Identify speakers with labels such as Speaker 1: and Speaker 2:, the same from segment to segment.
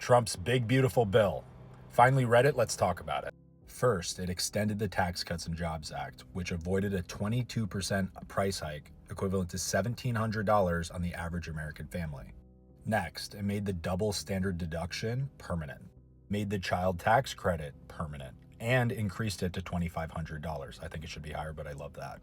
Speaker 1: Trump's big, beautiful bill. Finally read it, let's talk about it. First, it extended the Tax Cuts and Jobs Act, which avoided a 22% price hike, equivalent to $1,700 on the average American family. Next, it made the double standard deduction permanent, made the child tax credit permanent, and increased it to $2,500. I think it should be higher, but I love that.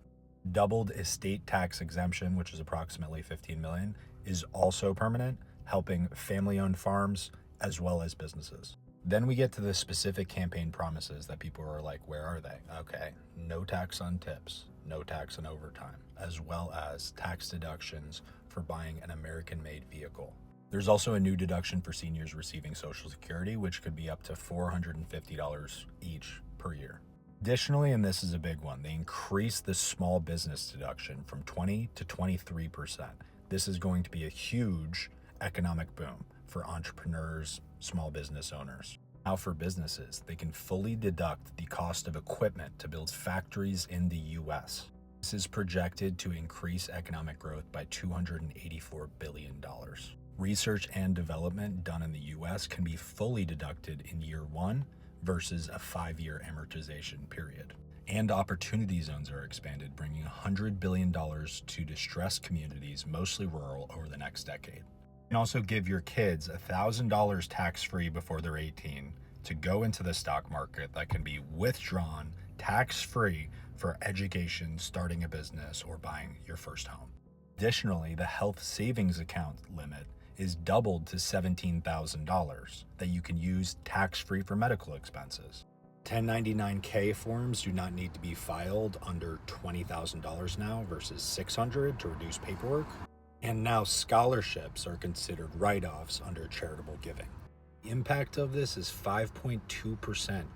Speaker 1: Doubled estate tax exemption, which is approximately $15 million, is also permanent, helping family-owned farms as well as businesses. Then we get to the specific campaign promises that people are like, where are they? Okay, no tax on tips, no tax on overtime, as well as tax deductions for buying an American-made vehicle. There's also a new deduction for seniors receiving Social Security, which could be up to $450 each per year. Additionally, and this is a big one, they increased the small business deduction from 20 to 23%. This is going to be a huge economic boom for entrepreneurs, small business owners. Now for businesses, they can fully deduct the cost of equipment to build factories in the US. This is projected to increase economic growth by $284 billion. Research and development done in the US can be fully deducted in year one versus a 5-year amortization period. And opportunity zones are expanded, bringing $100 billion to distressed communities, mostly rural, over the next decade. You can also give your kids $1,000 tax-free before they're 18 to go into the stock market that can be withdrawn tax-free for education, starting a business, or buying your first home. Additionally, the health savings account limit is doubled to $17,000 that you can use tax-free for medical expenses. 1099-K forms do not need to be filed under $20,000 now versus $600 to reduce paperwork. And now scholarships are considered write-offs under charitable giving. The impact of this is 5.2%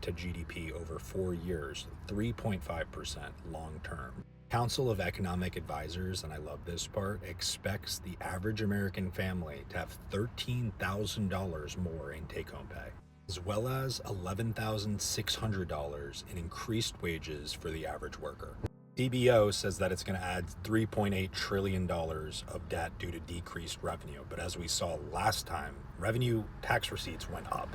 Speaker 1: to GDP over 4 years, 3.5% long-term. Council of Economic Advisors, and I love this part, expects the average American family to have $13,000 more in take-home pay, as well as $11,600 in increased wages for the average worker. CBO says that it's going to add $3.8 trillion of debt due to decreased revenue, but as we saw last time, revenue tax receipts went up.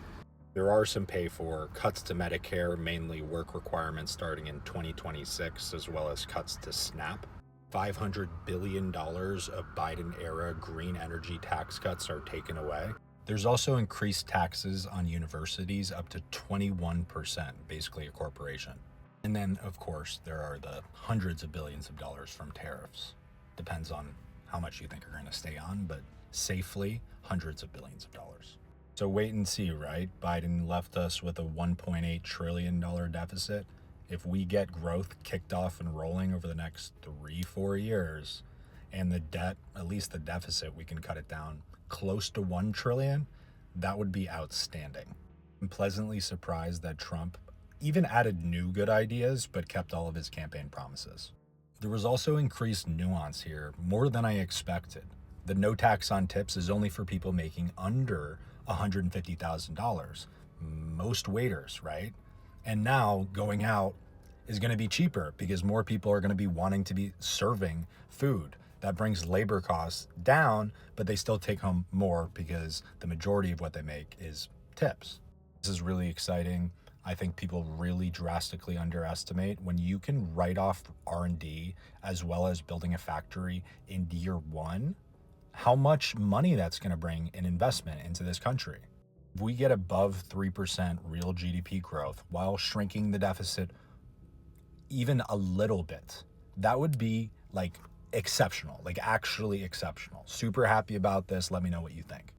Speaker 1: There are some pay for cuts to Medicare, mainly work requirements starting in 2026, as well as cuts to SNAP. $500 billion of Biden-era green energy tax cuts are taken away. There's also increased taxes on universities up to 21%, basically a corporation. And then, of course, there are the hundreds of billions of dollars from tariffs. Depends on how much you think are going to stay on, but safely, hundreds of billions of dollars. So wait and see, right? Biden left us with a $1.8 trillion deficit. If we get growth kicked off and rolling over the next 3-4 years, and the debt, at least the deficit, we can cut it down close to $1 trillion, that would be outstanding. I'm pleasantly surprised that Trump even added new good ideas, but kept all of his campaign promises. There was also increased nuance here, more than I expected. The no tax on tips is only for people making under $150,000. Most waiters, right? And now going out is going to be cheaper because more people are going to be wanting to be serving food. That brings labor costs down, but they still take home more because the majority of what they make is tips. This is really exciting. I think people really drastically underestimate when you can write off R&D as well as building a factory in year one, how much money that's going to bring in investment into this country. If we get above 3% real GDP growth while shrinking the deficit even a little bit, that would be like exceptional, like actually exceptional. Super happy about this. Let me know what you think.